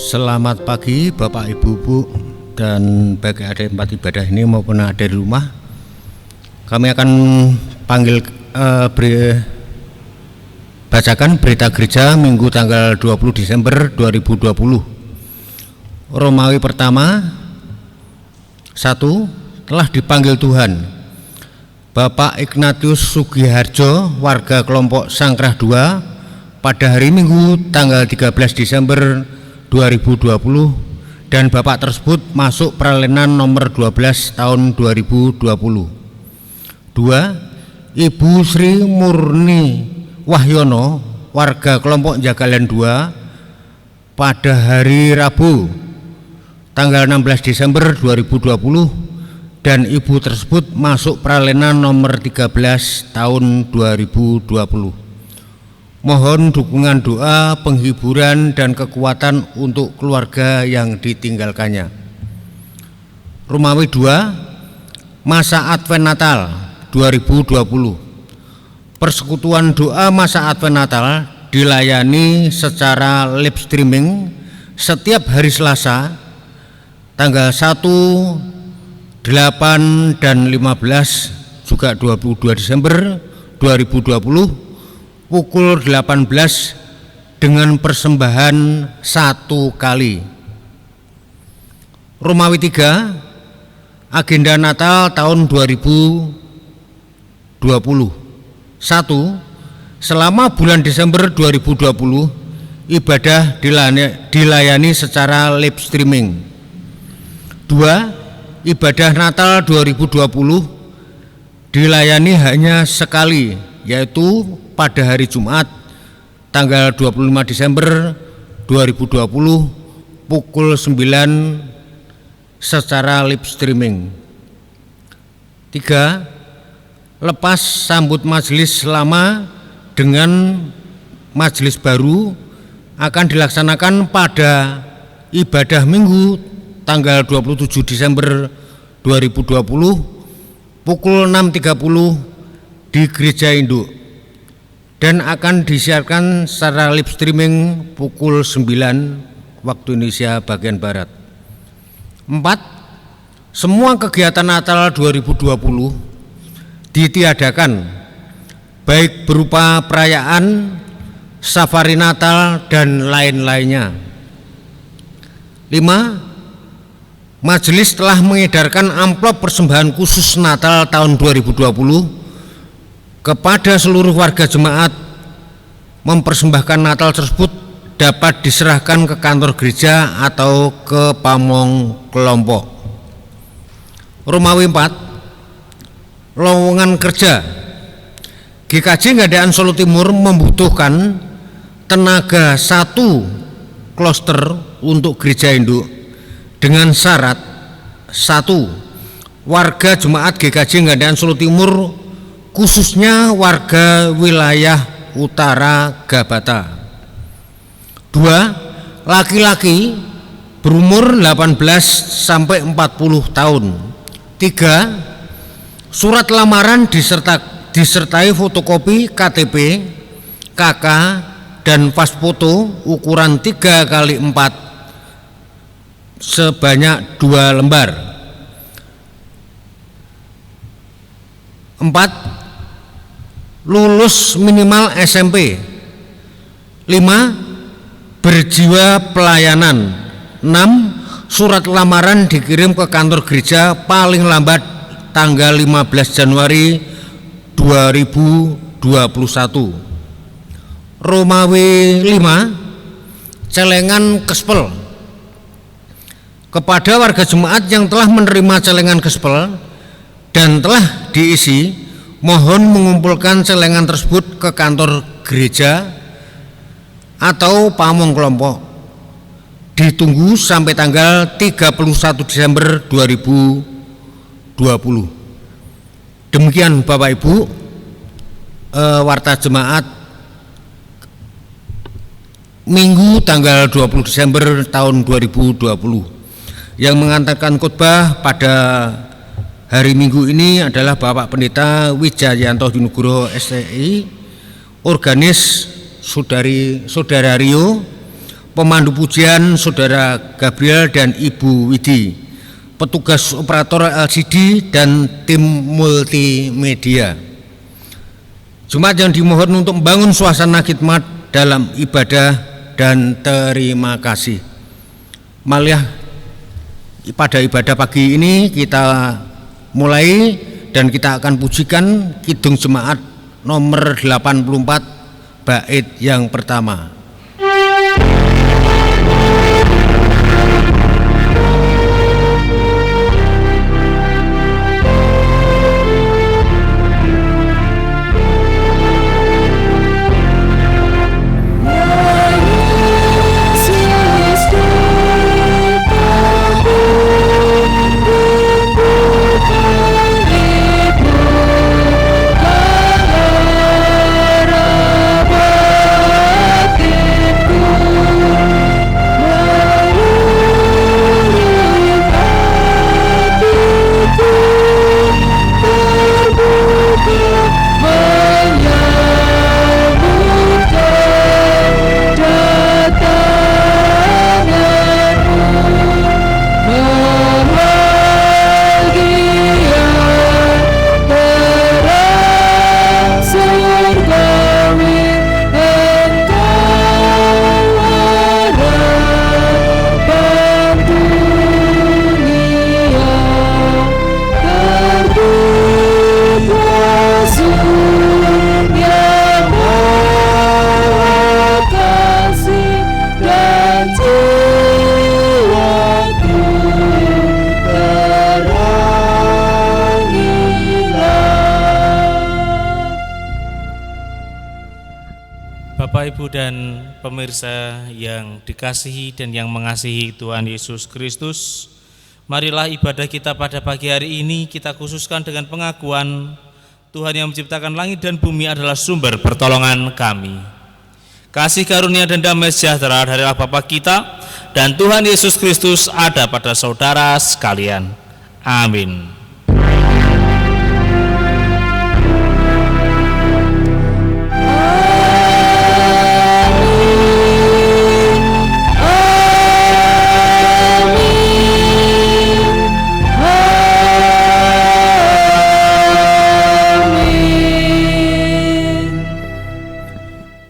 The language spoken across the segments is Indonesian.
Selamat pagi Bapak Ibu Bu dan bagi ada tempat ibadah ini maupun ada di rumah. Kami akan panggil bacakan berita gereja Minggu tanggal 20 Desember 2020. Romawi pertama 1. Telah dipanggil Tuhan. Bapak Ignatius Sugiharjo, warga kelompok Sangkrah 2, pada hari Minggu tanggal 13 Desember 2020, dan Bapak tersebut masuk peralihan nomor 12 tahun 2020. 2. Ibu Sri Murni Wahyono, warga kelompok Jagalan 2, pada hari Rabu tanggal 16 Desember 2020, dan ibu tersebut masuk peralihan nomor 13 tahun 2020. Mohon dukungan doa, penghiburan, dan kekuatan untuk keluarga yang ditinggalkannya. Romawi 2, Masa Advent Natal 2020. Persekutuan doa Masa Advent Natal dilayani secara live streaming setiap hari Selasa tanggal 1, 8, dan 15 juga 22 Desember 2020 pukul 18 dengan persembahan 1 kali. Romawi 3, agenda Natal tahun 2020. 1. Selama bulan Desember 2020 ibadah dilayani secara live streaming. 2. Ibadah Natal 2020 dilayani hanya sekali, yaitu pada hari Jumat tanggal 25 Desember 2020 pukul 9 secara live streaming. 3. Lepas sambut majelis lama dengan majelis baru akan dilaksanakan pada ibadah Minggu tanggal 27 Desember 2020 pukul 6.30 di Gereja Induk, dan akan disiarkan secara live streaming pukul 9 waktu Indonesia bagian Barat. 4. Semua kegiatan Natal 2020 ditiadakan, baik berupa perayaan, safari Natal, dan lain-lainnya. 5. Majelis telah mengedarkan amplop persembahan khusus Natal tahun 2020 kepada seluruh warga jemaat. Mempersembahkan Natal tersebut dapat diserahkan ke kantor gereja atau ke pamong kelompok. Romawi 4, lowongan kerja. GKJ Ngadahan Solo Timur membutuhkan tenaga 1 kloster untuk gereja induk dengan syarat: 1. Warga jemaat GKJ Ngadahan Solo Timur, khususnya warga wilayah Utara Gabata. 2. Laki-laki berumur 18 sampai 40 tahun. 3. Surat lamaran disertai fotokopi KTP, KK, dan pas foto ukuran 3x4 sebanyak 2 lembar. 4. Lulus minimal SMP. 5. Berjiwa pelayanan. 6. Surat lamaran dikirim ke kantor gereja paling lambat tanggal 15 Januari 2021. Romawi 5, celengan Kespel. Kepada warga jemaat yang telah menerima celengan Kespel dan telah diisi, mohon mengumpulkan celengan tersebut ke kantor gereja atau pamong kelompok. Ditunggu sampai tanggal 31 Desember 2020. Demikian Bapak Ibu, warta jemaat Minggu tanggal 20 Desember tahun 2020. Yang mengantarkan khotbah pada hari Minggu ini adalah Bapak Pendeta Wijayanto Dinugro STI, organis Saudara Rio, pemandu pujian Saudara Gabriel dan Ibu Widi, petugas operator LCD dan tim multimedia. Jemaat yang dimohon untuk membangun suasana khidmat dalam ibadah dan terima kasih. Marilah pada ibadah pagi ini kita mulai dan kita akan pujikan Kidung Jemaat nomor 84 bait yang pertama. Ibu dan pemirsa yang dikasihi dan yang mengasihi Tuhan Yesus Kristus, marilah ibadah kita pada pagi hari ini kita khususkan dengan pengakuan Tuhan yang menciptakan langit dan bumi adalah sumber pertolongan kami. Kasih karunia dan damai sejahtera dari Allah Bapa kita dan Tuhan Yesus Kristus ada pada saudara sekalian. Amin.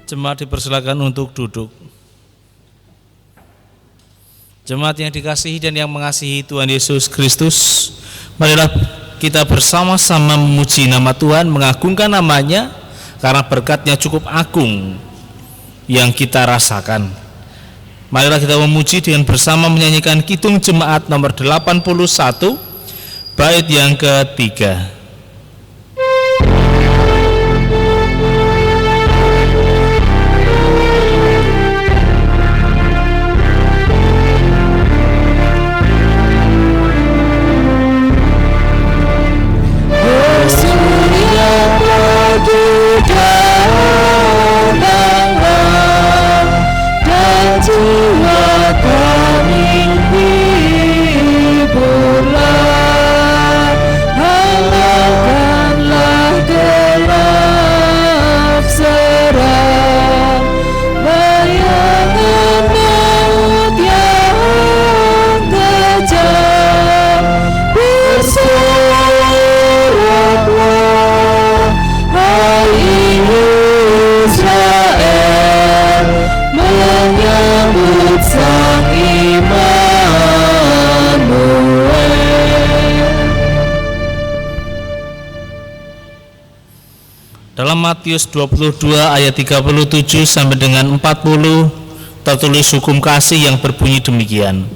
Jemaat dipersilakan untuk duduk. Jemaat yang dikasihi dan yang mengasihi Tuhan Yesus Kristus, marilah kita bersama-sama memuji nama Tuhan, mengagungkan namanya karena berkat-Nya cukup agung yang kita rasakan. Marilah kita memuji dengan bersama menyanyikan Kidung Jemaat nomor 81 bait yang ketiga. Dalam Matius 22 ayat 37 sampai dengan 40 tertulis hukum kasih yang berbunyi demikian.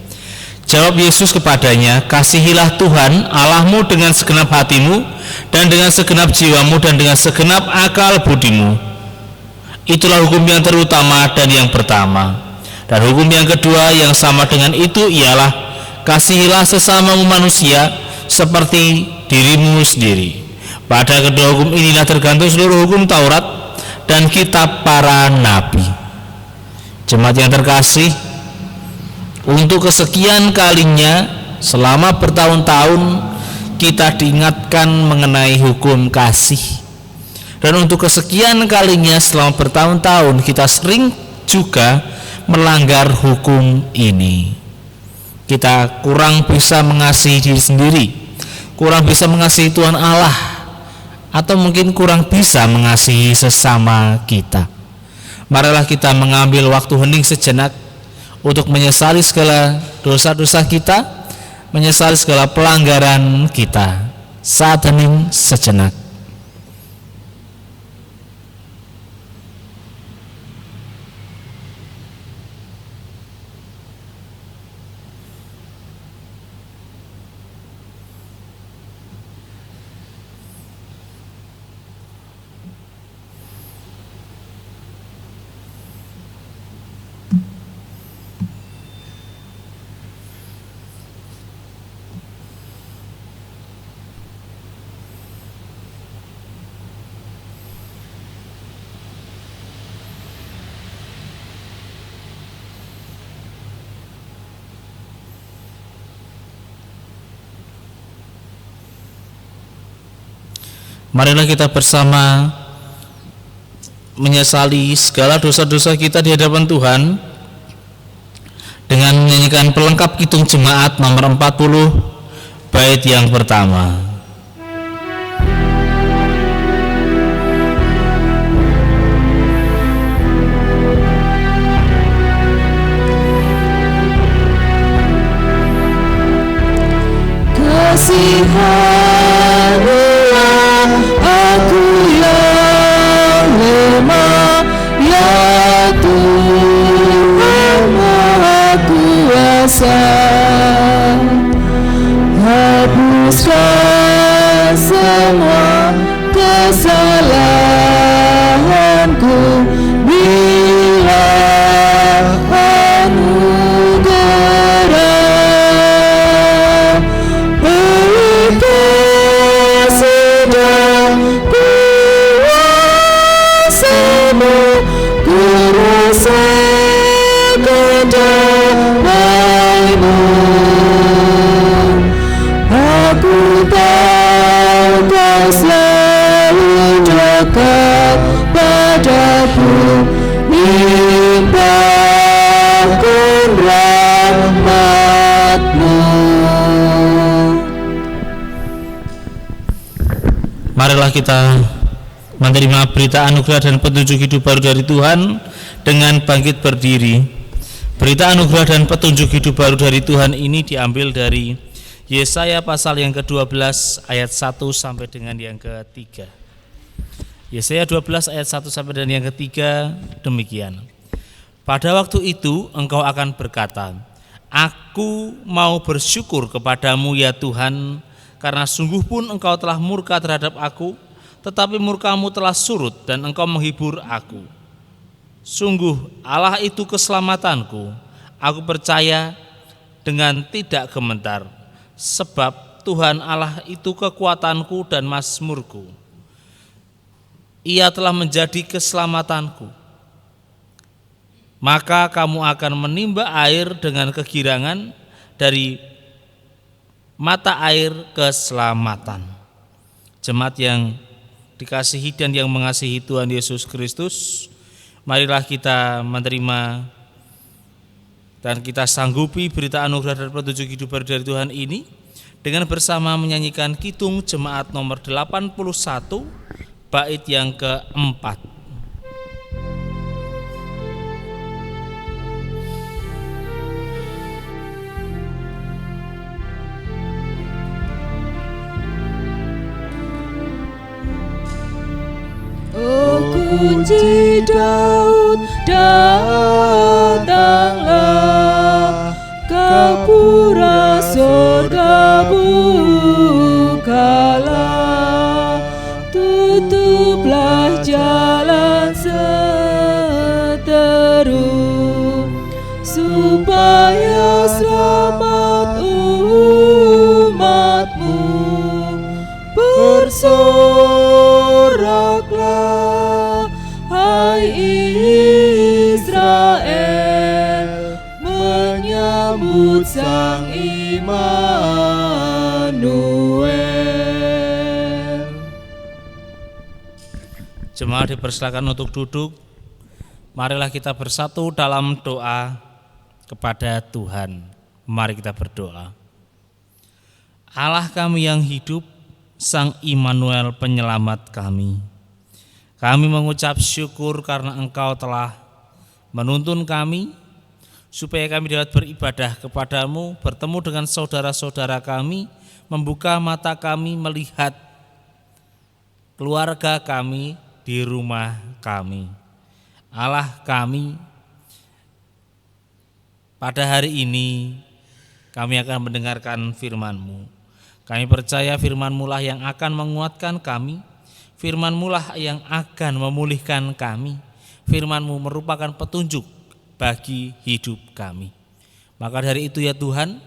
Jawab Yesus kepadanya, kasihilah Tuhan Allahmu dengan segenap hatimu dan dengan segenap jiwamu dan dengan segenap akal budimu. Itulah hukum yang terutama dan yang pertama. Dan hukum yang kedua yang sama dengan itu ialah kasihilah sesamamu manusia seperti dirimu sendiri. Pada kedua hukum inilah tergantung seluruh hukum Taurat dan kitab para nabi. Jemaat yang terkasih, untuk kesekian kalinya selama bertahun-tahun kita diingatkan mengenai hukum kasih. Dan untuk kesekian kalinya selama bertahun-tahun kita sering juga melanggar hukum ini. Kita kurang bisa mengasihi diri sendiri, kurang bisa mengasihi Tuhan Allah, atau mungkin kurang bisa mengasihi sesama kita. Marilah kita mengambil waktu hening sejenak untuk menyesali segala dosa-dosa kita, menyesali segala pelanggaran kita. Saat hening sejenak. Marilah kita bersama menyesali segala dosa-dosa kita di hadapan Tuhan dengan menyanyikan pelengkap Kidung Jemaat nomor 40 bait yang pertama. Kasihanilah aku yang lemah, ya Tuhan Maha Kuasa. Hapuskan semua kesalahanku bila anugerah sedang kuasamu, ku rasakan damai-Mu. Aku tahu Kau selalu dekat padaku, limpahkan rahmat-Mu. Marilah kita menerima berita anugerah dan petunjuk hidup baru dari Tuhan dengan bangkit berdiri. Berita anugerah dan petunjuk hidup baru dari Tuhan ini diambil dari Yesaya pasal yang ke-12 ayat 1 sampai dengan yang ke-3. Yesaya 12 ayat 1 sampai dengan yang ke-3 demikian. Pada waktu itu engkau akan berkata, Aku mau bersyukur kepadamu ya Tuhan, karena sungguh pun engkau telah murka terhadap aku, tetapi murkamu telah surut dan engkau menghibur aku. Sungguh Allah itu keselamatanku, aku percaya dengan tidak gemetar, sebab Tuhan Allah itu kekuatanku dan mazmurku. Ia telah menjadi keselamatanku. Maka kamu akan menimba air dengan kegirangan dari mata air keselamatan. Jemaat yang dikasihi dan yang mengasihi Tuhan Yesus Kristus, marilah kita menerima dan kita sanggupi berita anugerah dan petunjuk hidup baru dari Tuhan ini dengan bersama menyanyikan Kidung Jemaat nomor 81 bait yang keempat. Kunci Daud, datanglah, gapura surga bukalah, tutuplah jalan seteru, supaya selamat umat-Mu. Bersoraklah hai Israel, menyambut Sang Immanuel. Jemaat dipersilakan untuk duduk Marilah kita bersatu dalam doa kepada Tuhan. Mari kita berdoa. Allah kami yang hidup, Sang Immanuel penyelamat kami. Kami mengucap syukur karena Engkau telah menuntun kami supaya kami dapat beribadah kepadamu, bertemu dengan saudara-saudara kami, membuka mata kami melihat keluarga kami di rumah kami. Allah kami, pada hari ini kami akan mendengarkan firman-Mu. Kami percaya firman-Mu lah yang akan menguatkan kami, firman-Mu lah yang akan memulihkan kami, firman-Mu merupakan petunjuk bagi hidup kami. Maka dari itu ya Tuhan,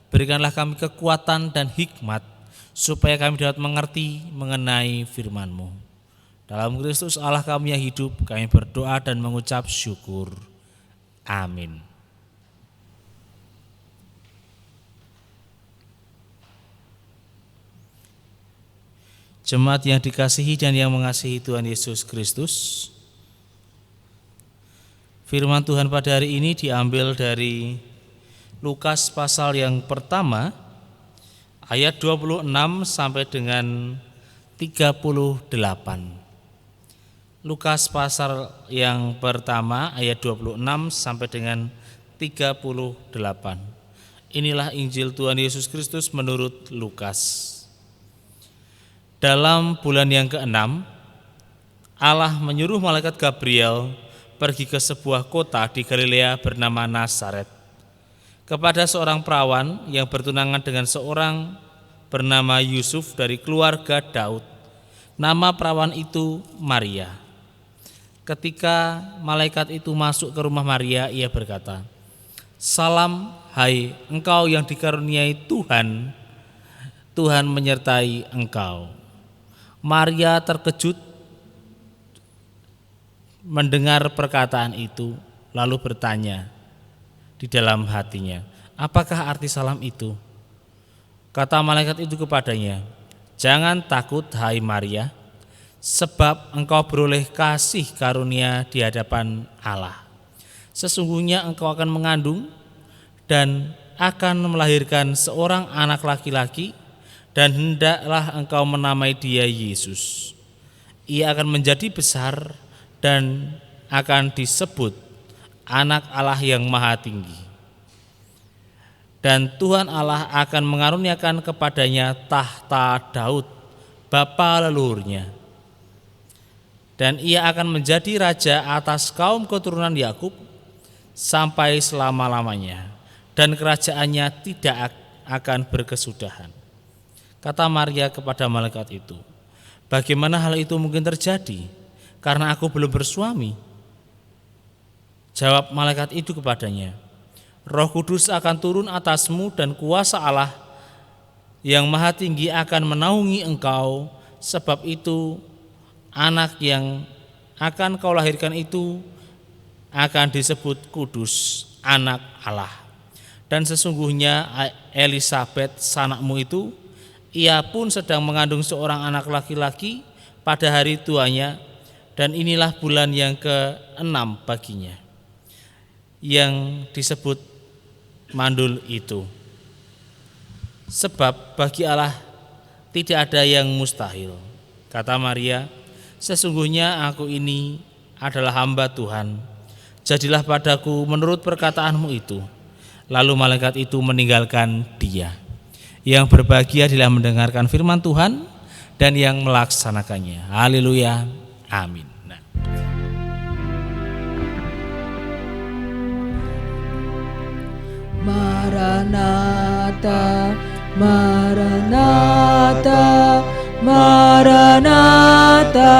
berikanlah kami kekuatan dan hikmat supaya kami dapat mengerti mengenai firman-Mu. Dalam Kristus Allah kami yang hidup, kami berdoa dan mengucap syukur. Amin. Jemaat yang dikasihi dan yang mengasihi Tuhan Yesus Kristus, firman Tuhan pada hari ini diambil dari Lukas pasal yang pertama, ayat 26 sampai dengan 38. Lukas pasal yang pertama ayat 26 sampai dengan 38. Inilah Injil Tuhan Yesus Kristus menurut Lukas. Dalam bulan yang ke-6, Allah menyuruh malaikat Gabriel pergi ke sebuah kota di Galilea bernama Nazaret, kepada seorang perawan yang bertunangan dengan seorang bernama Yusuf dari keluarga Daud. Nama perawan itu Maria. Ketika malaikat itu masuk ke rumah Maria, ia berkata, "Salam, hai engkau yang dikaruniai Tuhan, Tuhan menyertai engkau." Maria terkejut mendengar perkataan itu, lalu bertanya di dalam hatinya, "Apakah arti salam itu?" Kata malaikat itu kepadanya, "Jangan takut, hai Maria, sebab engkau beroleh kasih karunia di hadapan Allah. Sesungguhnya engkau akan mengandung dan akan melahirkan seorang anak laki-laki, dan hendaklah engkau menamai dia Yesus. Ia akan menjadi besar dan akan disebut Anak Allah yang Maha Tinggi. Dan Tuhan Allah akan mengaruniakan kepadanya tahta Daud, bapa leluhurnya. Dan ia akan menjadi raja atas kaum keturunan Yakub sampai selama-lamanya, dan kerajaannya tidak akan berkesudahan." Kata Maria kepada malaikat itu, "Bagaimana hal itu mungkin terjadi, karena aku belum bersuami?" Jawab malaikat itu kepadanya, "Roh Kudus akan turun atasmu dan kuasa Allah yang Maha Tinggi akan menaungi engkau, sebab itu anak yang akan kau lahirkan itu akan disebut kudus, anak Allah. Dan sesungguhnya Elisabet sanakmu itu, ia pun sedang mengandung seorang anak laki-laki pada hari tuanya, dan inilah bulan yang ke-6 baginya, yang disebut mandul itu. Sebab bagi Allah tidak ada yang mustahil." Kata Maria, "Sesungguhnya aku ini adalah hamba Tuhan, jadilah padaku menurut perkataanmu itu." Lalu malaikat itu meninggalkan dia. Yang berbahagia adalah mendengarkan firman Tuhan dan yang melaksanakannya. Haleluya, amin. Maranatha, Maranatha, Maranatha,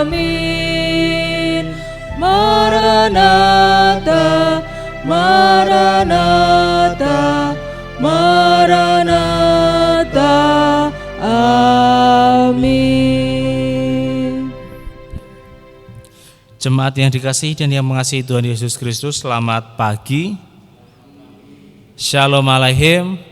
amin. Maranatha, Maranatha, Maranatha, amin. Jemaat yang dikasihi dan yang mengasihi Tuhan Yesus Kristus, selamat pagi. Shalom Aleichem.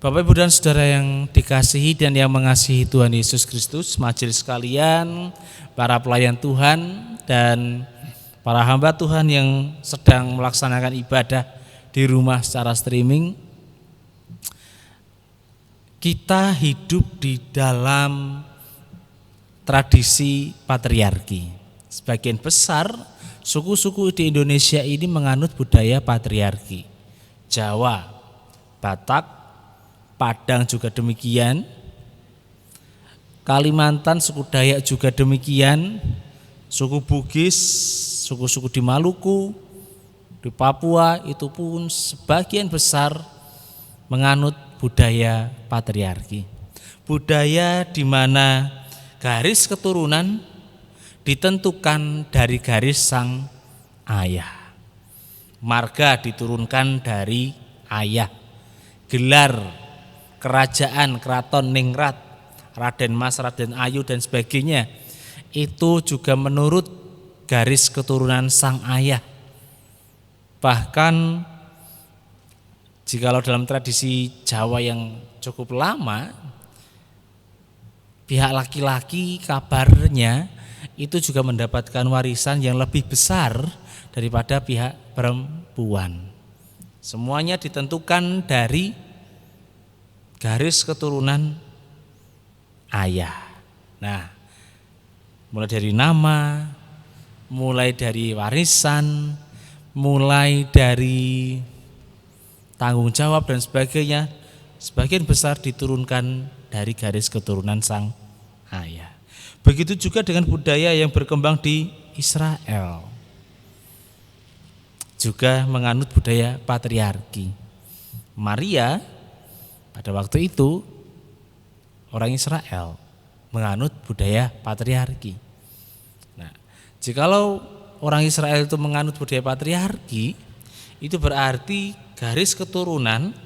Bapak, Ibu, dan Saudara yang dikasihi dan yang mengasihi Tuhan Yesus Kristus, majelis sekalian, para pelayan Tuhan dan para hamba Tuhan yang sedang melaksanakan ibadah di rumah secara streaming. Kita hidup di dalam tradisi patriarki. Sebagian besar suku-suku di Indonesia ini menganut budaya patriarki. Jawa, Batak, Padang juga demikian, Kalimantan, suku Dayak juga demikian, suku Bugis, suku-suku di Maluku, di Papua itu pun sebagian besar menganut budaya patriarki. Budaya di mana garis keturunan ditentukan dari garis sang ayah. Marga diturunkan dari ayah. Gelar kerajaan, keraton ningrat, Raden Mas, Raden Ayu dan sebagainya itu juga menurut garis keturunan sang ayah. Bahkan jikalau dalam tradisi Jawa yang cukup lama, pihak laki-laki kabarnya itu juga mendapatkan warisan yang lebih besar daripada pihak perempuan. Semuanya ditentukan dari garis keturunan ayah. Nah, mulai dari nama, mulai dari warisan, mulai dari tanggung jawab dan sebagainya, sebagian besar diturunkan dari garis keturunan sang ayah. Begitu juga dengan budaya yang berkembang di Israel, juga menganut budaya patriarki. Maria pada waktu itu orang Israel menganut budaya patriarki. Nah, jikalau orang Israel itu menganut budaya patriarki, itu berarti garis keturunan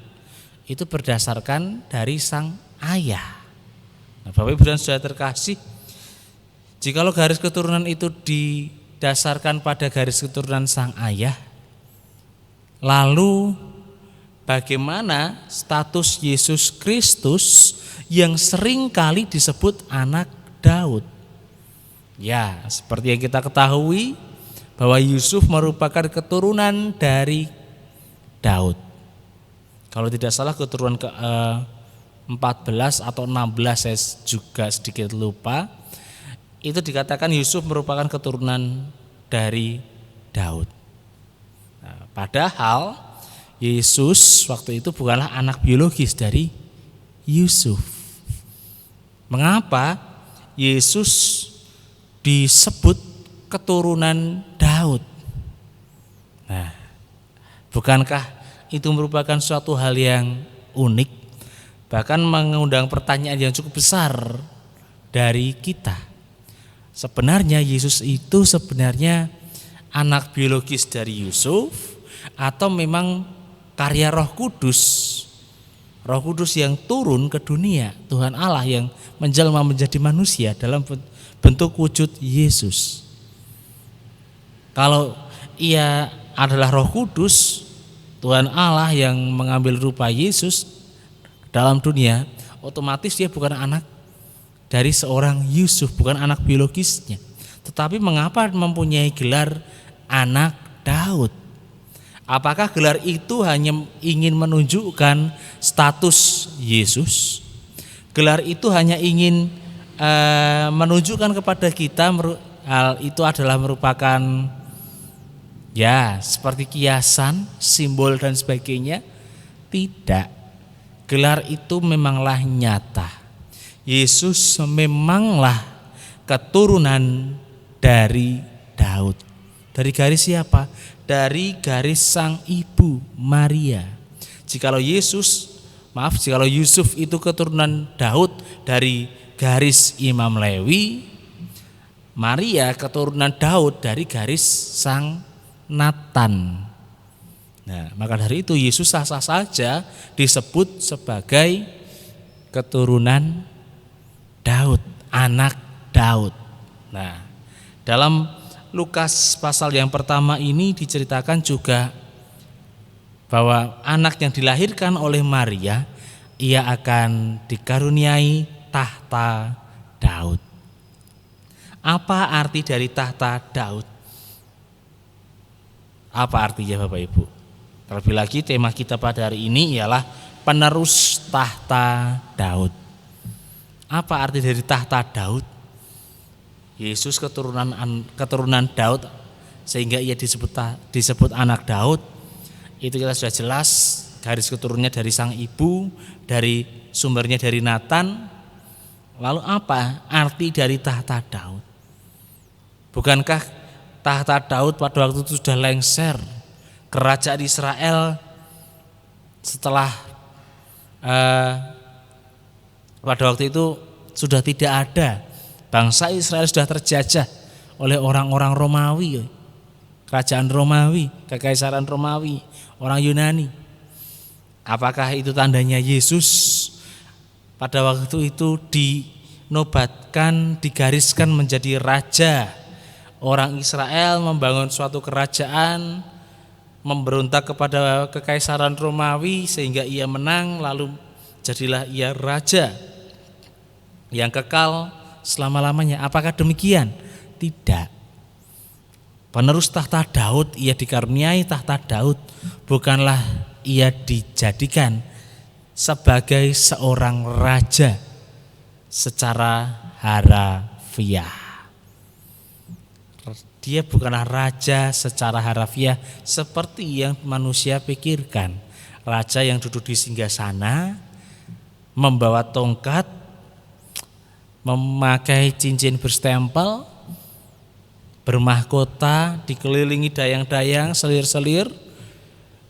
itu berdasarkan dari sang ayah. Nah, Bapak, Ibu, dan Saudara terkasih, jikalau garis keturunan itu didasarkan pada garis keturunan sang ayah, lalu bagaimana status Yesus Kristus yang sering kali disebut anak Daud? Ya, seperti yang kita ketahui bahwa Yusuf merupakan keturunan dari Daud. Kalau tidak salah keturunan ke-14 atau 16, saya juga sedikit lupa. Itu dikatakan Yusuf merupakan keturunan dari Daud. Nah, padahal Yesus waktu itu bukanlah anak biologis dari Yusuf. Mengapa Yesus disebut keturunan Daud? Nah, bukankah itu merupakan suatu hal yang unik, bahkan mengundang pertanyaan yang cukup besar dari kita. Sebenarnya Yesus itu sebenarnya anak biologis dari Yusuf atau memang karya Roh Kudus yang turun ke dunia, Tuhan Allah yang menjelma menjadi manusia dalam bentuk wujud Yesus. Kalau ia adalah Roh Kudus, Tuhan Allah yang mengambil rupa Yesus dalam dunia, otomatis dia bukan anak dari seorang Yusuf, bukan anak biologisnya. Tetapi mengapa mempunyai gelar anak Daud? Apakah gelar itu hanya ingin menunjukkan status Yesus? Gelar itu hanya ingin menunjukkan kepada kita hal itu adalah merupakan ya seperti kiasan, simbol dan sebagainya? Tidak. Gelar itu memanglah nyata. Yesus memanglah keturunan dari Daud. Dari garis siapa? Dari garis sang ibu Maria. Jikalau Yusuf itu keturunan Daud dari garis Imam Lewi, Maria keturunan Daud dari garis sang Natan. Nah, maka dari itu Yesus sah-sah saja disebut sebagai keturunan Daud, anak Daud. Nah, dalam Lukas pasal yang pertama ini diceritakan juga bahwa anak yang dilahirkan oleh Maria ia akan dikaruniai tahta Daud. Apa arti dari tahta Daud? Apa artinya Bapak Ibu? Terlebih lagi tema kita pada hari ini ialah penerus tahta Daud. Apa arti dari tahta Daud? Yesus keturunan Daud, sehingga ia disebut anak Daud. Itu kita sudah jelas, garis keturunannya dari sang ibu, dari sumbernya dari Nathan. Lalu apa arti dari tahta Daud? Bukankah tahta Daud pada waktu itu sudah lengser? Kerajaan Israel setelah pada waktu itu sudah tidak ada. Bangsa Israel sudah terjajah oleh orang-orang Romawi, kerajaan Romawi, kekaisaran Romawi, orang Yunani. Apakah itu tandanya Yesus pada waktu itu dinobatkan, digariskan menjadi raja? Orang Israel membangun suatu kerajaan, memberontak kepada kekaisaran Romawi sehingga ia menang, lalu jadilah ia raja yang kekal selama-lamanya. Apakah demikian? Tidak. Penerus tahta Daud, ia dikaruniai tahta Daud, bukanlah ia dijadikan sebagai seorang raja secara harafiah. Dia bukanlah raja secara harafiah seperti yang manusia pikirkan. Raja yang duduk di singgasana, membawa tongkat, memakai cincin berstempel, bermahkota, dikelilingi dayang-dayang, selir-selir,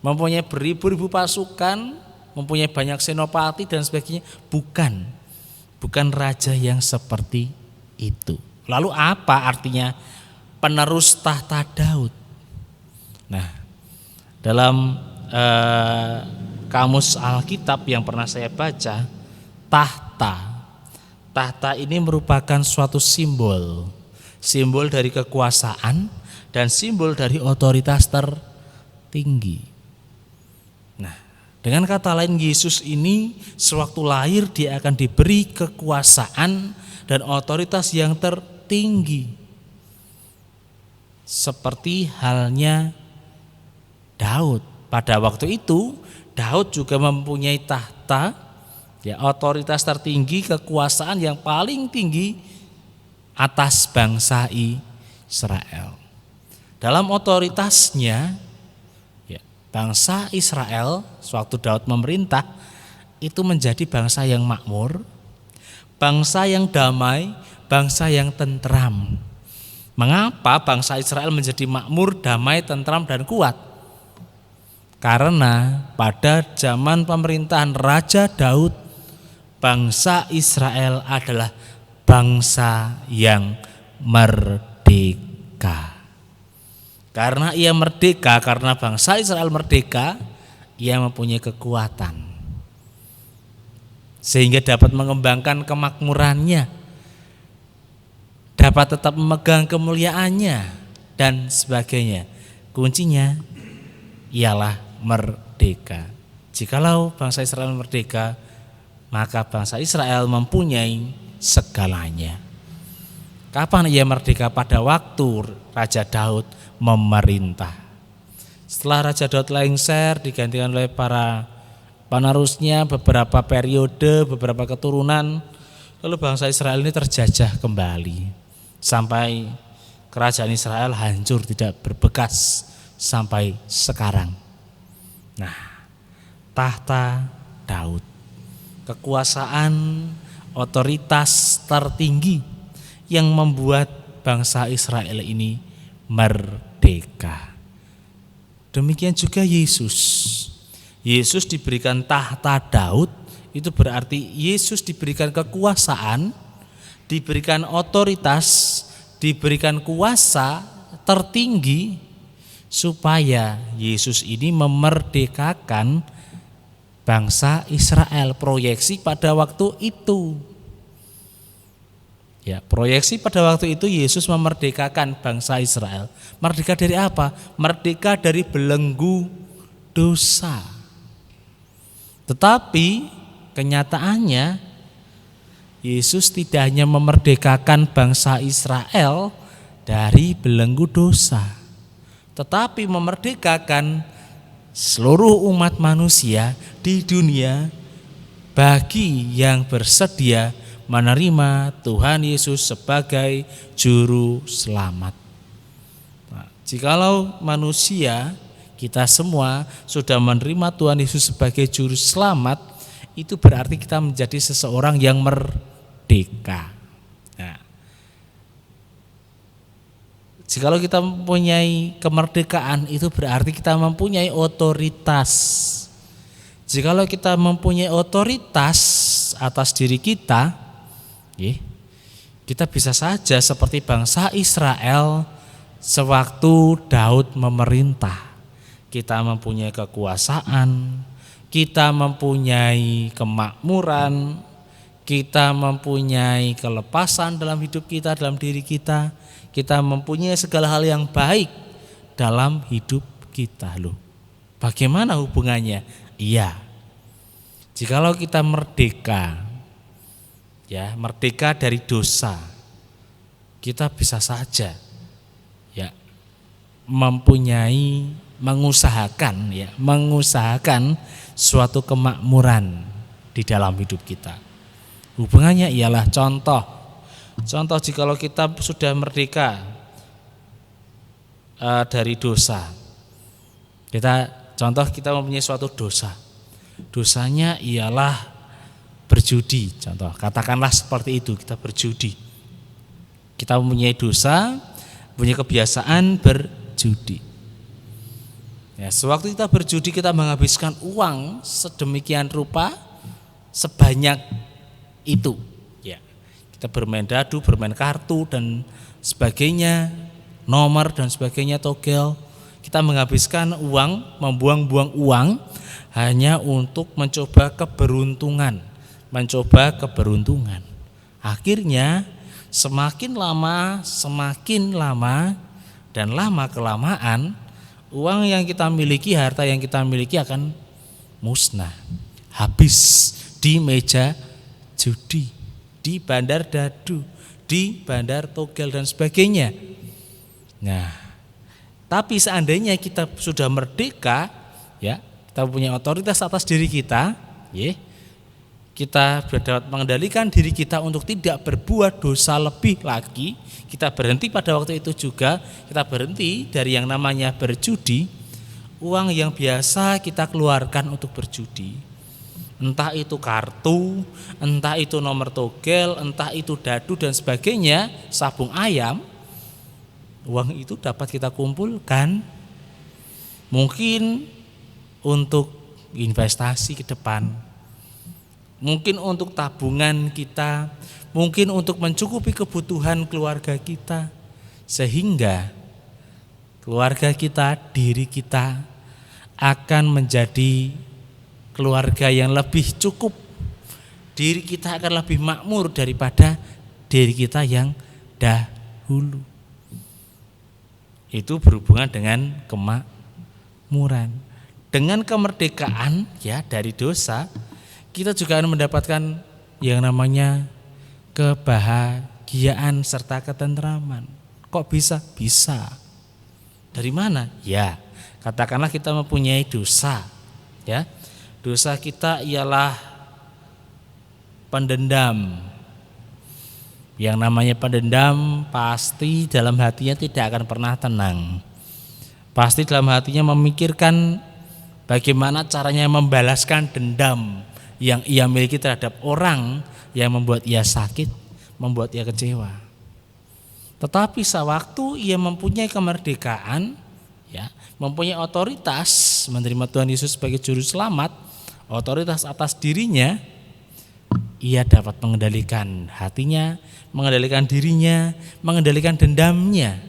mempunyai beribu-ribu pasukan, mempunyai banyak senopati dan sebagainya. Bukan raja yang seperti itu. Lalu apa artinya penerus tahta Daud? Nah, dalam kamus Alkitab yang pernah saya baca, tahta ini merupakan suatu simbol dari kekuasaan dan simbol dari otoritas tertinggi. Nah, dengan kata lain, Yesus ini sewaktu lahir dia akan diberi kekuasaan dan otoritas yang tertinggi, seperti halnya Daud. Pada waktu itu Daud juga mempunyai tahta, ya, otoritas tertinggi, kekuasaan yang paling tinggi atas bangsa Israel. Dalam otoritasnya, ya, bangsa Israel sewaktu Daud memerintah itu menjadi bangsa yang makmur, bangsa yang damai, bangsa yang tentram. Mengapa bangsa Israel menjadi makmur, damai, tentram, dan kuat? Karena pada zaman pemerintahan Raja Daud, bangsa Israel adalah bangsa yang merdeka. Karena ia merdeka, karena bangsa Israel merdeka, ia mempunyai kekuatan sehingga dapat mengembangkan kemakmurannya, dapat tetap memegang kemuliaannya dan sebagainya. Kuncinya ialah merdeka. Jikalau bangsa Israel merdeka, maka bangsa Israel mempunyai segalanya. Kapan ia merdeka? Pada waktu Raja Daud memerintah. Setelah Raja Daud lengser, digantikan oleh para penerusnya, beberapa periode, beberapa keturunan, lalu bangsa Israel ini terjajah kembali sampai kerajaan Israel hancur, tidak berbekas sampai sekarang. Nah, tahta Daud, kekuasaan, otoritas tertinggi yang membuat bangsa Israel ini merdeka. Demikian juga Yesus. Yesus diberikan tahta Daud, itu berarti Yesus diberikan kekuasaan, diberikan otoritas, diberikan kuasa tertinggi, supaya Yesus ini memerdekakan bangsa Israel. Proyeksi pada waktu itu, ya, proyeksi pada waktu itu Yesus memerdekakan bangsa Israel. Merdeka dari apa? Merdeka dari belenggu dosa. Tetapi kenyataannya Yesus tidak hanya memerdekakan bangsa Israel dari belenggu dosa, tetapi memerdekakan seluruh umat manusia di dunia bagi yang bersedia menerima Tuhan Yesus sebagai juru selamat. Nah, jikalau manusia, kita semua sudah menerima Tuhan Yesus sebagai juru selamat, itu berarti kita menjadi seseorang yang merdeka. Nah, jikalau kita mempunyai kemerdekaan, itu berarti kita mempunyai otoritas. Jikalau kita mempunyai otoritas atas diri kita, kita bisa saja seperti bangsa Israel sewaktu Daud memerintah. Kita mempunyai kekuasaan, kita mempunyai kemakmuran, kita mempunyai kelepasan dalam hidup kita, dalam diri kita. Kita mempunyai segala hal yang baik dalam hidup kita loh. Bagaimana hubungannya? Iya, jikalau kita merdeka, ya merdeka dari dosa, kita bisa saja ya mengusahakan suatu kemakmuran di dalam hidup kita. Hubungannya ialah contoh jikalau kita sudah merdeka dari dosa, kita mempunyai suatu dosa. Dosanya ialah berjudi, contoh. Katakanlah seperti itu, kita berjudi. Kita mempunyai dosa, punya kebiasaan berjudi. Ya, sewaktu kita berjudi, kita menghabiskan uang sedemikian rupa sebanyak itu. Ya, kita bermain dadu, bermain kartu dan sebagainya, nomor dan sebagainya, togel. Kita menghabiskan uang, membuang-buang uang hanya untuk mencoba keberuntungan. Akhirnya semakin lama dan lama kelamaan uang yang kita miliki, harta yang kita miliki akan musnah, habis di meja judi, di bandar dadu, di bandar togel dan sebagainya. Nah, tapi seandainya kita sudah merdeka, ya, kita punya otoritas atas diri kita, ya, kita dapat mengendalikan diri kita untuk tidak berbuat dosa lebih lagi. Kita berhenti pada waktu itu juga, kita berhenti dari yang namanya berjudi. Uang yang biasa kita keluarkan untuk berjudi, entah itu kartu, entah itu nomor togel, entah itu dadu dan sebagainya, sabung ayam. Uang itu dapat kita kumpulkan mungkin untuk investasi ke depan, mungkin untuk tabungan kita, mungkin untuk mencukupi kebutuhan keluarga kita, sehingga keluarga kita, diri kita akan menjadi keluarga yang lebih cukup. Diri kita akan lebih makmur daripada diri kita yang dahulu. Itu berhubungan dengan kemakmuran. Dengan kemerdekaan ya dari dosa, kita juga akan mendapatkan yang namanya kebahagiaan serta ketentraman. Kok bisa? Bisa. Dari mana? Ya, katakanlah kita mempunyai dosa. Ya, dosa kita ialah pendendam. Yang namanya pendendam pasti dalam hatinya tidak akan pernah tenang. Pasti dalam hatinya memikirkan bagaimana caranya membalaskan dendam yang ia miliki terhadap orang yang membuat ia sakit, membuat ia kecewa. Tetapi sewaktu ia mempunyai kemerdekaan, ya, mempunyai otoritas, menerima Tuhan Yesus sebagai juru selamat, otoritas atas dirinya, ia dapat mengendalikan hatinya, mengendalikan dirinya, mengendalikan dendamnya,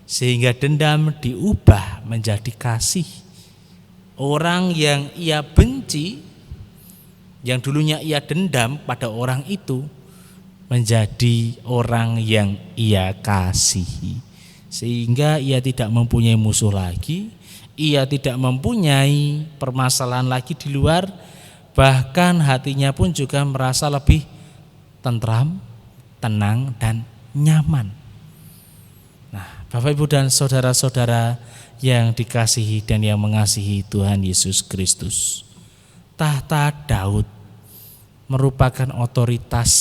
sehingga dendam diubah menjadi kasih. Orang yang ia benci, yang dulunya ia dendam pada orang itu, menjadi orang yang ia kasihi, sehingga ia tidak mempunyai musuh lagi, ia tidak mempunyai permasalahan lagi di luar, bahkan hatinya pun juga merasa lebih tentram, tenang, dan nyaman. Nah, Bapak, Ibu, dan saudara-saudara yang dikasihi dan yang mengasihi Tuhan Yesus Kristus, tahta Daud merupakan otoritas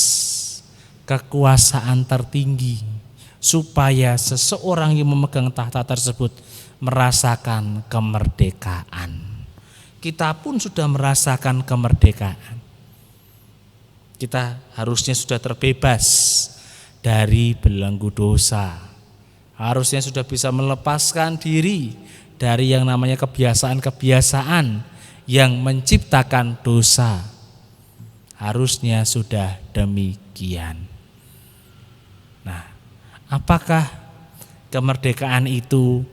kekuasaan tertinggi supaya seseorang yang memegang tahta tersebut merasakan kemerdekaan. Kita pun sudah merasakan kemerdekaan. Kita harusnya sudah terbebas dari belenggu dosa. Harusnya sudah bisa melepaskan diri dari yang namanya kebiasaan-kebiasaan yang menciptakan dosa. Harusnya sudah demikian. Nah, apakah kemerdekaan itu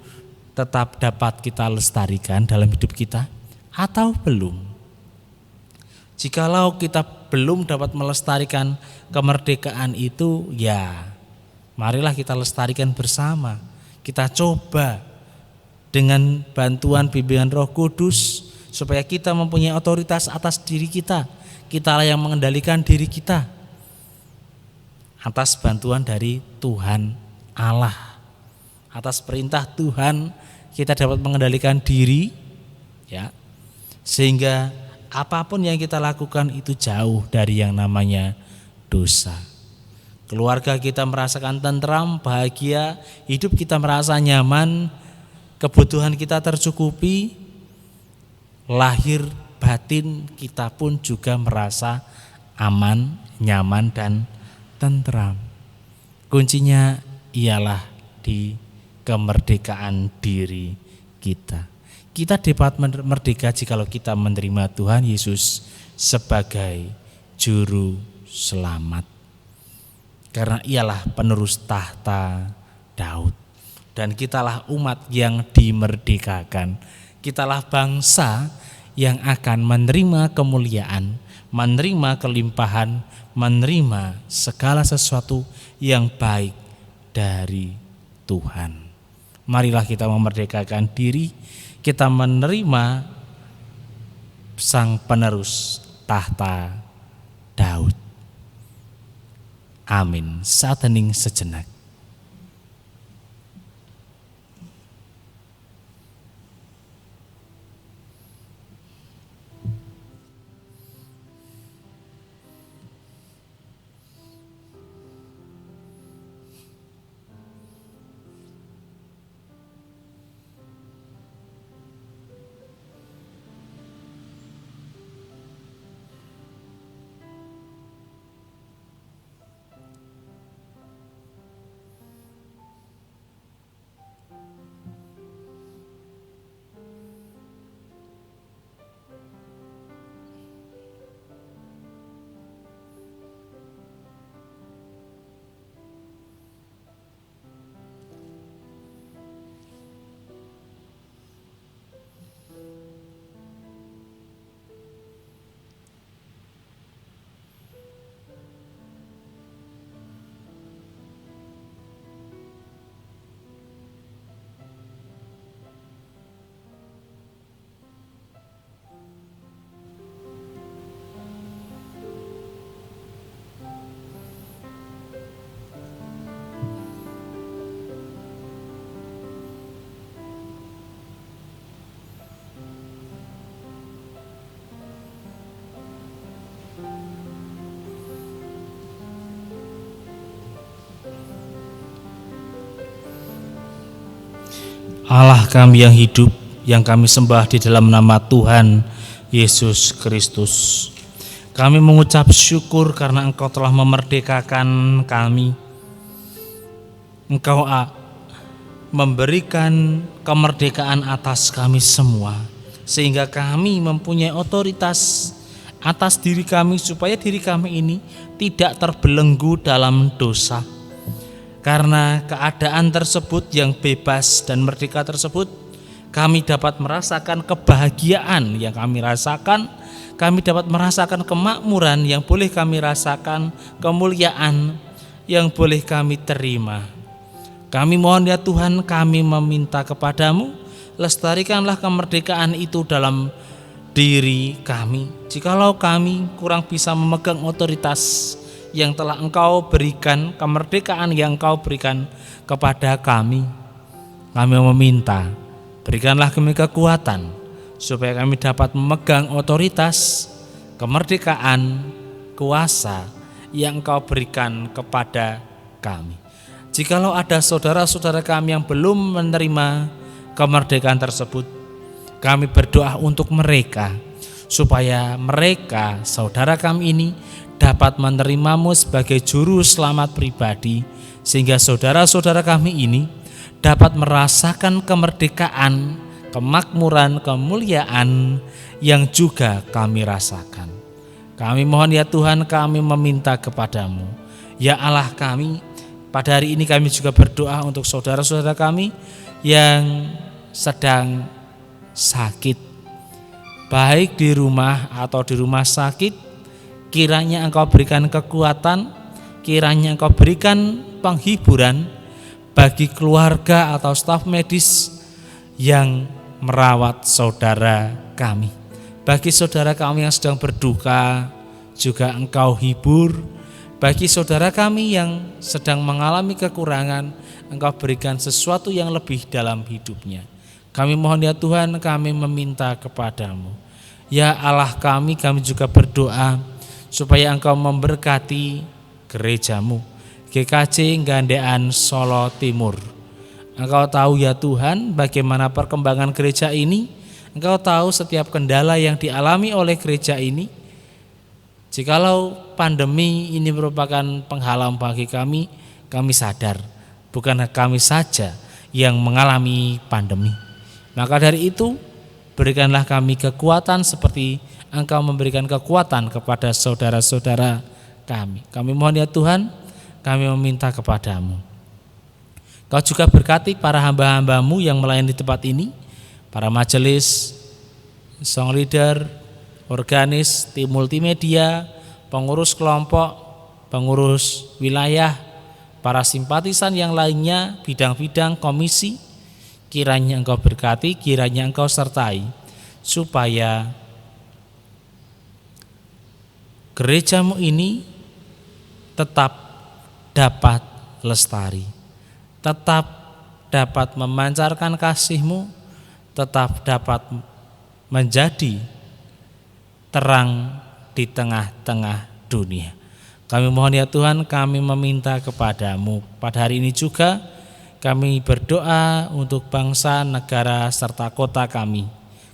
tetap dapat kita lestarikan dalam hidup kita atau belum? Jikalau kita belum dapat melestarikan kemerdekaan itu, ya marilah kita lestarikan bersama. Kita coba dengan bantuan bimbingan Roh Kudus supaya kita mempunyai otoritas atas diri kita. Kitalah yang mengendalikan diri kita atas bantuan dari Tuhan Allah. Atas perintah Tuhan kita dapat mengendalikan diri, ya, sehingga apapun yang kita lakukan itu jauh dari yang namanya dosa. Keluarga kita merasakan tentram, bahagia, hidup kita merasa nyaman, kebutuhan kita tercukupi, lahir batin kita pun juga merasa aman, nyaman, dan tentram. Kuncinya ialah di kemerdekaan diri kita. Kita dapat merdeka jikalau kita menerima Tuhan Yesus sebagai juru selamat. Karena ialah penerus tahta Daud. Dan kitalah umat yang dimerdekakan. Kitalah bangsa yang akan menerima kemuliaan, menerima kelimpahan, menerima segala sesuatu yang baik dari Tuhan. Marilah kita memerdekakan diri, kita menerima sang penerus tahta Daud. Amin. Saat hening sejenak. Allah kami yang hidup, yang kami sembah di dalam nama Tuhan Yesus Kristus. Kami mengucap syukur karena Engkau telah memerdekakan kami. Engkau memberikan kemerdekaan atas kami semua, sehingga kami mempunyai otoritas atas diri kami supaya diri kami ini tidak terbelenggu dalam dosa. Karena keadaan tersebut yang bebas dan merdeka tersebut, kami dapat merasakan kebahagiaan yang kami rasakan, kami dapat merasakan kemakmuran yang boleh kami rasakan, kemuliaan yang boleh kami terima. Kami mohon ya Tuhan, kami meminta kepadamu, lestarikanlah kemerdekaan itu dalam diri kami. Jikalau kami kurang bisa memegang otoritas yang telah Engkau berikan, kemerdekaan yang Engkau berikan kepada kami meminta, berikanlah kami kekuatan supaya kami dapat memegang otoritas, kemerdekaan, kuasa yang Engkau berikan kepada kami. Jikalau ada saudara-saudara kami yang belum menerima kemerdekaan tersebut, kami berdoa untuk mereka supaya mereka, saudara kami ini, dapat menerimamu sebagai juru selamat pribadi, sehingga saudara-saudara kami ini dapat merasakan kemerdekaan, kemakmuran, kemuliaan yang juga kami rasakan. Kami mohon ya Tuhan, kami meminta kepadamu, ya Allah kami, pada hari ini kami juga berdoa untuk saudara-saudara kami yang sedang sakit, baik di rumah atau di rumah sakit. Kiranya Engkau berikan kekuatan, kiranya Engkau berikan penghiburan bagi keluarga atau staf medis yang merawat saudara kami. Bagi saudara kami yang sedang berduka, juga Engkau hibur. Bagi saudara kami yang sedang mengalami kekurangan, Engkau berikan sesuatu yang lebih dalam hidupnya. Kami mohon ya Tuhan, kami meminta kepadamu. Ya Allah kami juga berdoa supaya Engkau memberkati gerejamu, GKJ Gandean Solo Timur. Engkau tahu ya Tuhan bagaimana perkembangan gereja ini. Engkau tahu setiap kendala yang dialami oleh gereja ini. Jikalau pandemi ini merupakan penghalang bagi kami sadar bukan kami saja yang mengalami pandemi. Maka dari itu berikanlah kami kekuatan seperti Engkau memberikan kekuatan kepada saudara-saudara kami. Kami mohon ya Tuhan, kami meminta kepadamu. Kau juga berkati para hamba-hambamu yang melayani di tempat ini, para majelis, song leader, organis, tim multimedia, pengurus kelompok, pengurus wilayah, para simpatisan yang lainnya, bidang-bidang komisi. Kiranya Engkau berkati, kiranya Engkau sertai, supaya gerejamu ini tetap dapat lestari, tetap dapat memancarkan kasih-Mu, tetap dapat menjadi terang di tengah-tengah dunia. Kami mohon ya Tuhan, kami meminta kepadamu. Pada hari ini juga kami berdoa untuk bangsa, negara, serta kota kami,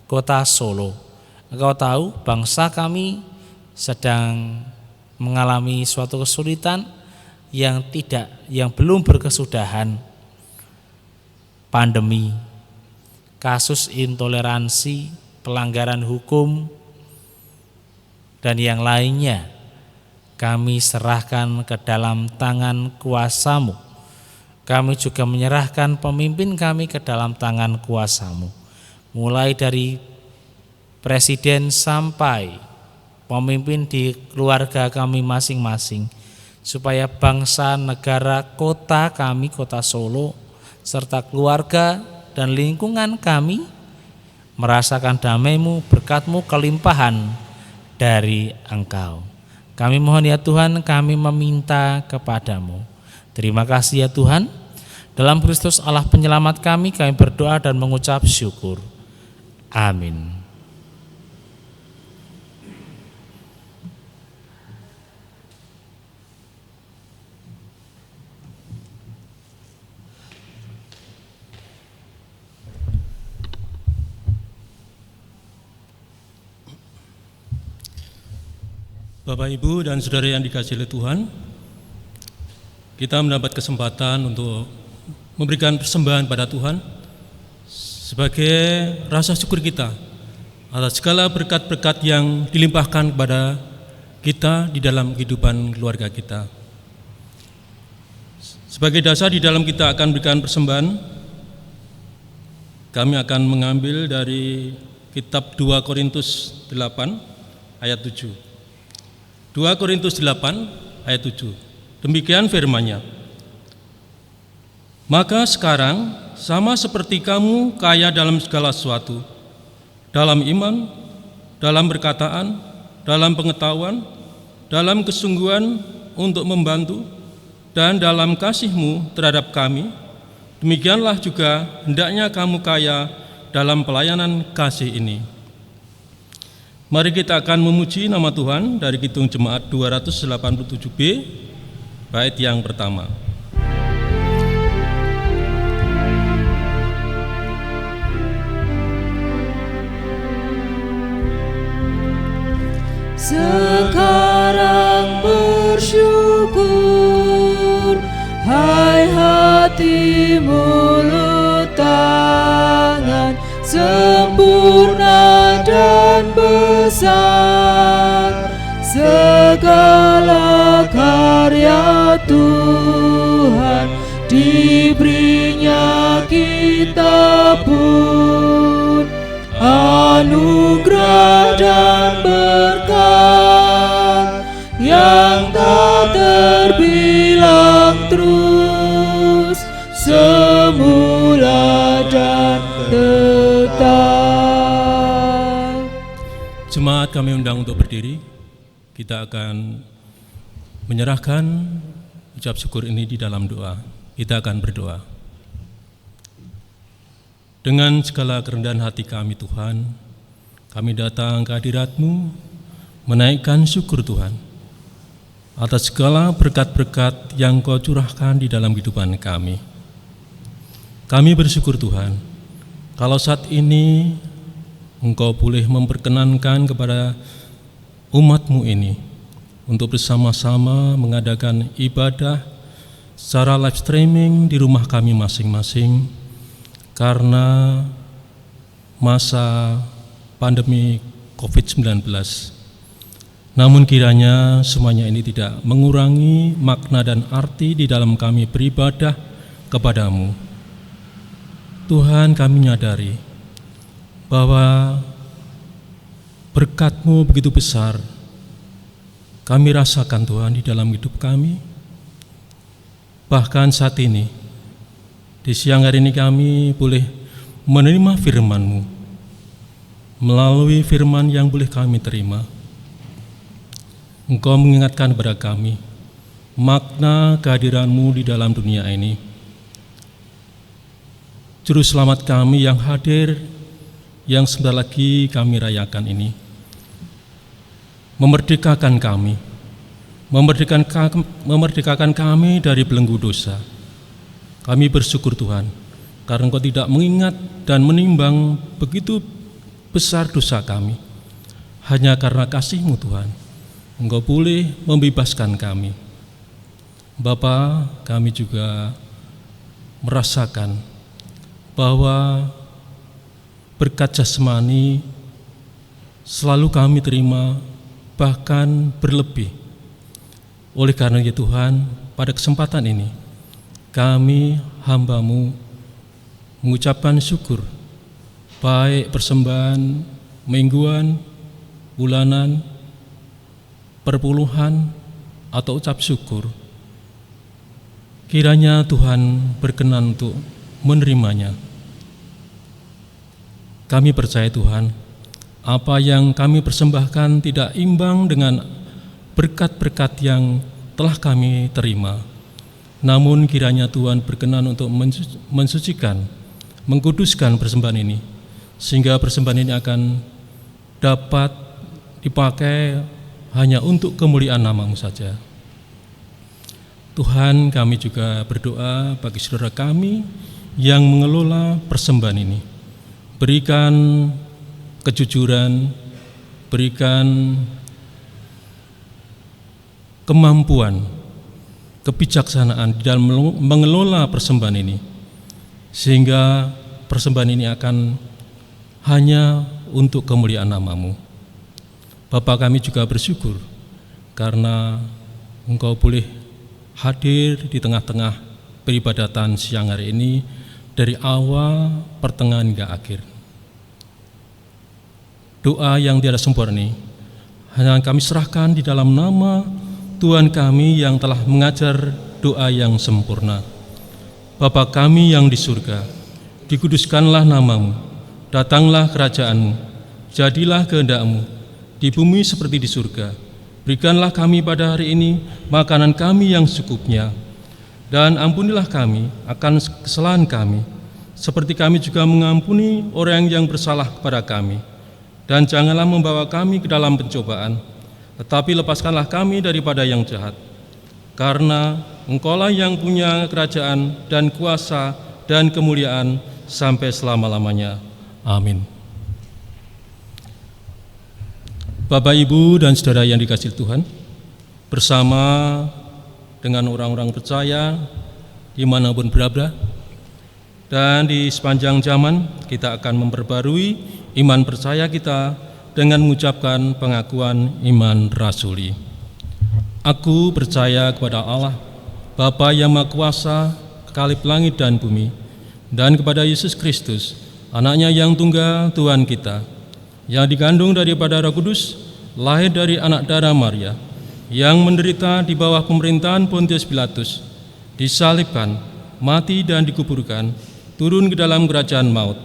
kota Solo. Engkau tahu bangsa kami sedang mengalami suatu kesulitan yang belum berkesudahan. Pandemi, kasus intoleransi, pelanggaran hukum, dan yang lainnya kami serahkan ke dalam tangan kuasa-Mu. Kami juga menyerahkan pemimpin kami ke dalam tangan kuasa-Mu, mulai dari presiden sampai pemimpin di keluarga kami masing-masing, supaya bangsa, negara, kota kami, kota Solo, serta keluarga dan lingkungan kami merasakan damai-Mu, berkat-Mu, kelimpahan dari Engkau. Kami mohon ya Tuhan, kami meminta kepadamu. Terima kasih ya Tuhan. Dalam Kristus Allah penyelamat kami berdoa dan mengucap syukur. Amin. Bapak, Ibu, dan Saudara yang dikasihi oleh Tuhan, kita mendapat kesempatan untuk memberikan persembahan pada Tuhan sebagai rasa syukur kita atas segala berkat-berkat yang dilimpahkan kepada kita di dalam kehidupan keluarga kita. Sebagai dasar di dalam kita akan berikan persembahan, kami akan mengambil dari kitab 2 Korintus 8 ayat 7. 2 Korintus 8 ayat 7. Demikian firman-Nya. Maka sekarang sama seperti kamu kaya dalam segala sesuatu, dalam iman, dalam perkataan, dalam pengetahuan, dalam kesungguhan untuk membantu, dan dalam kasih-Mu terhadap kami. Demikianlah juga hendaknya kamu kaya dalam pelayanan kasih ini. Mari kita akan memuji nama Tuhan dari Kidung Jemaat 287B, bait yang pertama. Sekarang bersyukur, hai hati mulut tangan, sempurna dan besar segala karya Tuhan, diberinya kita pun anugerah dan berkat yang tak terbilang, terus semula dan tetap. Jemaat kami undang untuk berdiri. Kita akan menyerahkan ucap syukur ini di dalam doa. Kita akan berdoa. Dengan segala kerendahan hati kami Tuhan, kami datang ke hadirat-Mu, menaikkan syukur Tuhan atas segala berkat-berkat yang Kau curahkan di dalam kehidupan kami. Kami bersyukur Tuhan, kalau saat ini Engkau boleh memperkenankan kepada umat-Mu ini untuk bersama-sama mengadakan ibadah secara live streaming di rumah kami masing-masing, karena masa pandemi COVID-19. Namun kiranya semuanya ini tidak mengurangi makna dan arti di dalam kami beribadah kepadamu. Tuhan, kami menyadari bahwa berkat-Mu begitu besar kami rasakan Tuhan di dalam hidup kami. Bahkan saat ini, di siang hari ini kami boleh menerima firman-Mu. Melalui firman yang boleh kami terima, Engkau mengingatkan kepada kami makna kehadiran-Mu di dalam dunia ini. Juru selamat kami yang hadir, yang sebentar lagi kami rayakan ini, memerdekakan kami, memerdekakan kami dari belenggu dosa. Kami bersyukur Tuhan, karena Engkau tidak mengingat dan menimbang begitu besar dosa kami. Hanya karena kasih-Mu Tuhan, Engkau boleh membebaskan kami. Bapa, kami juga merasakan bahwa berkat jasmani selalu kami terima, bahkan berlebih. Oleh karena itu Tuhan, pada kesempatan ini kami hamba-Mu mengucapkan syukur, baik persembahan mingguan, bulanan, perpuluhan, atau ucap syukur. Kiranya Tuhan berkenan untuk menerimanya. Kami percaya Tuhan, apa yang kami persembahkan tidak imbang dengan berkat-berkat yang telah kami terima. Namun kiranya Tuhan berkenan untuk mensucikan, mengkuduskan persembahan ini, sehingga persembahan ini akan dapat dipakai hanya untuk kemuliaan nama-Mu saja. Tuhan, kami juga berdoa bagi saudara kami yang mengelola persembahan ini. Berikan kejujuran, berikan kemampuan, kebijaksanaan di dalam mengelola persembahan ini, sehingga persembahan ini akan hanya untuk kemuliaan nama-Mu. Bapa, kami juga bersyukur karena Engkau boleh hadir di tengah-tengah peribadatan siang hari ini dari awal, pertengahan hingga akhir. Doa yang tiada sempurna ini hanya kami serahkan di dalam nama Tuhan kami yang telah mengajar doa yang sempurna. Bapa kami yang di surga, dikuduskanlah nama-Mu, datanglah kerajaan-Mu, jadilah kehendak-Mu di bumi seperti di surga. Berikanlah kami pada hari ini makanan kami yang secukupnya, dan ampunilah kami akan kesalahan kami, seperti kami juga mengampuni orang yang bersalah kepada kami. Dan janganlah membawa kami ke dalam pencobaan, tetapi lepaskanlah kami daripada yang jahat. Karena Engkaulah yang punya kerajaan dan kuasa dan kemuliaan sampai selama-lamanya. Amin. Bapak, Ibu, dan saudara yang dikasihi Tuhan, bersama dengan orang-orang percaya dimanapun berada dan di sepanjang zaman, kita akan memperbarui iman percaya kita dengan mengucapkan pengakuan iman rasuli. Aku percaya kepada Allah, Bapa yang Maha Kuasa, Khalif langit dan bumi, dan kepada Yesus Kristus, Anaknya yang tunggal, Tuhan kita, yang dikandung daripada Roh Kudus, lahir dari anak darah Maria, yang menderita di bawah pemerintahan Pontius Pilatus, disalibkan, mati dan dikuburkan, turun ke dalam kerajaan maut.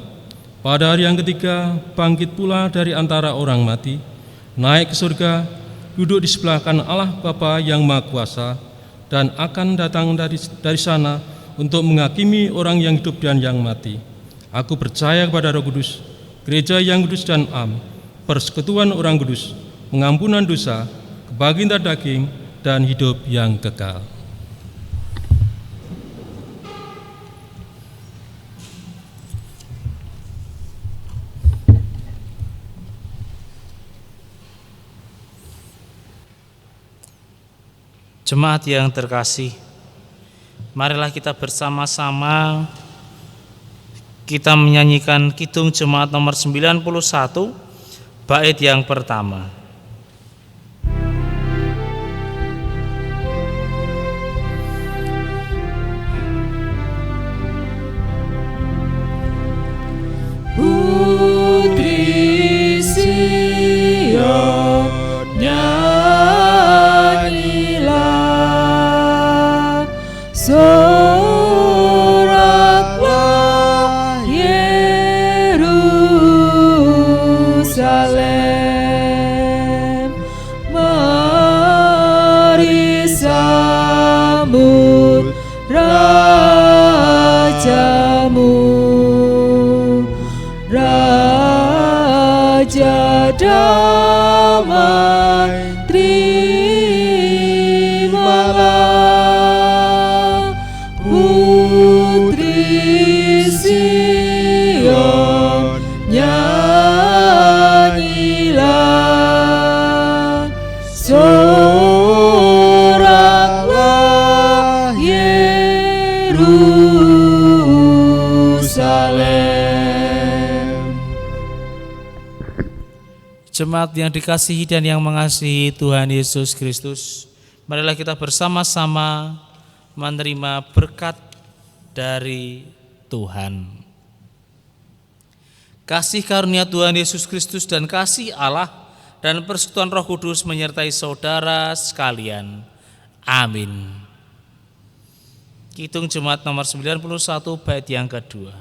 Pada hari yang ketiga, bangkit pula dari antara orang mati, naik ke surga, duduk di sebelah kanan Allah Bapa yang Maha Kuasa, dan akan datang dari sana untuk menghakimi orang yang hidup dan yang mati. Aku percaya kepada Roh Kudus, gereja yang kudus dan am, persekutuan orang kudus, pengampunan dosa, kebangkitan daging, dan hidup yang kekal. Jemaat yang terkasih, marilah kita bersama-sama kita menyanyikan Kidung Jemaat nomor 91, bait yang pertama. Putri Sion, nyanyilah, soraklah Yerusalem, mari sambut Rajamu, Raja damai, terimalah. Putri Sion, nyanyilah, soraklah Yerusalem. Jemaat yang dikasihi dan yang mengasihi Tuhan Yesus Kristus, marilah kita bersama-sama menerima berkat dari Tuhan. Kasih karunia Tuhan Yesus Kristus dan kasih Allah dan persekutuan Roh Kudus menyertai saudara sekalian. Amin. Kidung Jemaat nomor 91, bait yang kedua.